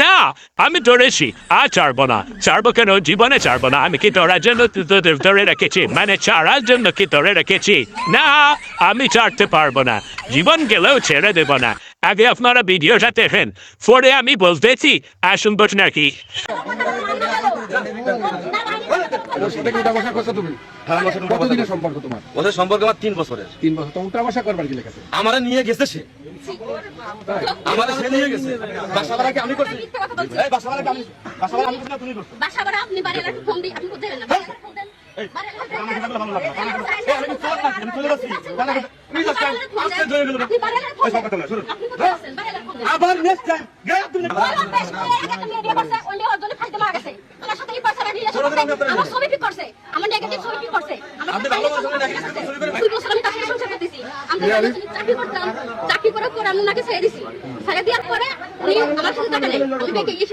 না আমি ধরেছি আর ছাড়বো না, ছাড়বো কেন, জীবনে ছাড়বো না। আমি কি ধরার জন্য ধরে রেখেছি, মানে ছাড়ার জন্য কি ধরে রেখেছি? না, আমি ছাড়তে পারবো না, জীবন গেলেও ছেড়ে দেব না। আগে আপনারা ভিডিওটা দেখেন, পরে আমি বলতেছি আসল ঘটনা কি। ওদের সম্পর্ক আমার 3 বছরের। 3 বছর তো উল্টা ভাষা করবার কি লেখা? আমারে নিয়ে গেছে সে, আমারে সে নিয়ে গেছে। বাসা ভাড়া কি আমি করছি? এই বাসা ভাড়া কি আমি, বাসা ভাড়া আমি করছি না তুমি করছো? বাসা ভাড়া আপনি বাড়ি এলাকা ফোন দিই, আপনি কোথায় না বাড়ি এলাকা ফোন দেন। বাড়ি এলাকা আমি কথা ভালো লাগে না। এই আমি চোর না, আমি চলে যাচ্ছি। প্লিজ আজকে জয় গেল। আপনি বাড়ি এলাকা ফোন এই সব কথা না, শুনুন। আপনি কোথায় আছেন? বাড়ি এলাকা ফোন দেন। আবার নেক্সট টাইম গায়ে তুমি আমার ছবি পিক করছে, আমার নেগেটিভ ছবি পিক করছে। আপনি ভালো মানুষ হলে নাকি ছবি করে 2 বছর আমি তাকে সংসার করতেছি। আমি চাকরি করতাম, চাকরি করার পর আমি ওনাকে ছেড়ে দিছি। ছেড়ে দেওয়ার পরে উনি আমার সাথে টাকা নেই, আমি ব্যাংকে গিয়ে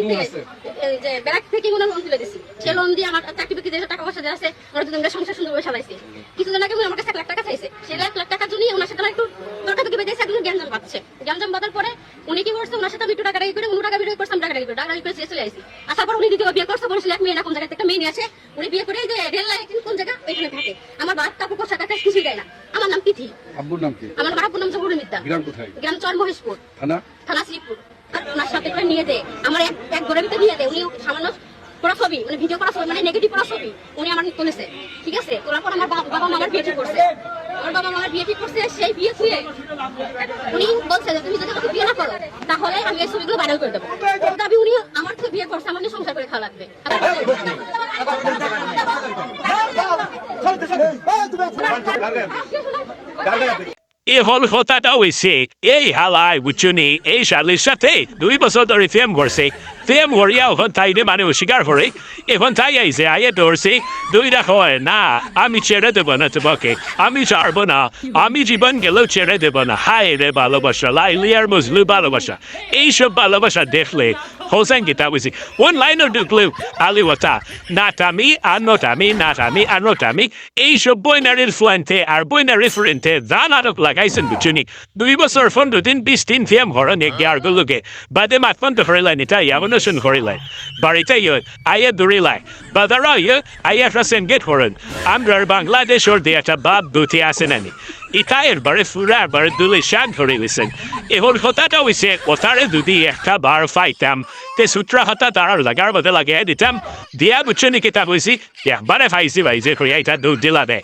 যে ব্যাংক থেকে ওনার লোন তুলে দিছি। সে লোন দিয়ে আমার চাকরি বাকরি যে টাকা পয়সা যে আছে ওরা দুজন মিলে সংসার সুন্দরভাবে চালাইছে। কিছুদিন আগে উনি আমার কাছে 1 লাখ টাকা চাইছে, সেই 1 লাখ টাকার জন্য ওনার সাথে একটু তর্কাতর্কি বেঁধেছে, একদম গ্যাঞ্জাম বাঁধছে। গ্যাঞ্জাম বাঁধার পরে উনি কি করছে, ওনার সাথে আমি একটু টাকা করে উনি টাকা বিক্রি করছে, আমি টাকা বিক্রি করে চলে আসি। আসার পর উনি দ্বিতীয় বিয়ে করছে, বলেছিল এক মেয়ে না কোন জায়গায় একটা মেয়ে নিয়ে আসে। উনি বিয়ে করে যে রেল লাইন কোন জায়গা ওইখানে থাকে। আমার বাপ কাপড় পোশাক টাকা কিছুই দেয় না। আমার নাম তিথি। আব্বুর নাম কি? আমার আব্বুর নাম জহুরুল মিদ্দা। গ্রাম কোথায়? গ্রাম চর মহেশপুর, থানা শ্রীপুর। আর ওনার সাথে করে নিয়ে দেয়, আমার এক ঘরের ভিতরে নিয়ে দেয়। উনি সামান্য করা ছবি, মানে ভিডিও করা ছবি, মানে নেগেটিভ করা ছবি উনি আমার তুলেছে। ঠিক আছে, তোলার পর আমার বাবা মা আমার বিয়ে ঠিক করছে। আমার বাবা মা আমার বিয়ে ঠিক করছে, সেই বিয়ে ছুঁয়ে উনি বলছে যে তুমি যদি আমাকে বিয়ে না করো তাহলে আমি এই ছবিগুলো ভাইরাল করে দেবো। দাবি উনি আমার থেকে বিয়ে করছে, আমার নিয়ে সংসার করে খাওয়া লাগবে। এ হল কথাটা হয়েছে, এই হালাই বুঝুনি এই শালির সাথে 2 বছর ধরে ফেম করছে। ফেম করিয়া এখন তাইরে মানে অস্বীকার করে। এখন তাই আইছে, আইয়ে ধরছে 2টা হয় না, আমি ছেড়ে দেবো না তোমাকে, আমি ছাড়বো না, আমি জীবন গেলেও ছেড়ে দেবো না। হায় রে ভালোবাসা, লাইলি আর মজলু ভালোবাসা, এইসব ভালোবাসা দেখলে হোসেন গীতা বুঝি ওন লাইনও ঢুকলেও আলিওয়াতা not আমি আর not আমি, not আমি আর not আমি, এইসব বইনারির ফ্লুয়েন্টে আর বইনারির ফ্লুয়েন্টে যা নাটক লাগাইছেন বুঝুনি। 2 বছর 15 দিন 20 দিন ফেম হরণ এগে আর গুলোকে বাদে মাতফন্ত করিলেন, এটা ইয়াবন শুন করিলেন বাড়িতে আইয়ে দৌড়িলাই বাদারা আইয়ে রাসেন গেট হরণ। আমরা বাংলাদেশের দিয়ে একটা বাপ বুথি আছে নানি, এটা এরবারে ফুরা এরবারে দুলে শাক ধরে গেছেন। এখন কথাটা হয়েছে, ওটারে যদি একটা বার পাইতাম তে সূত্রা হাতা তার লাগার মধ্যে লাগিয়ে দিতাম, দিয়া বুঝছো নি কিতা বলছি, একবারে ফাইছি ভাইজে করিয়া এটা দৌড় দিলা দে।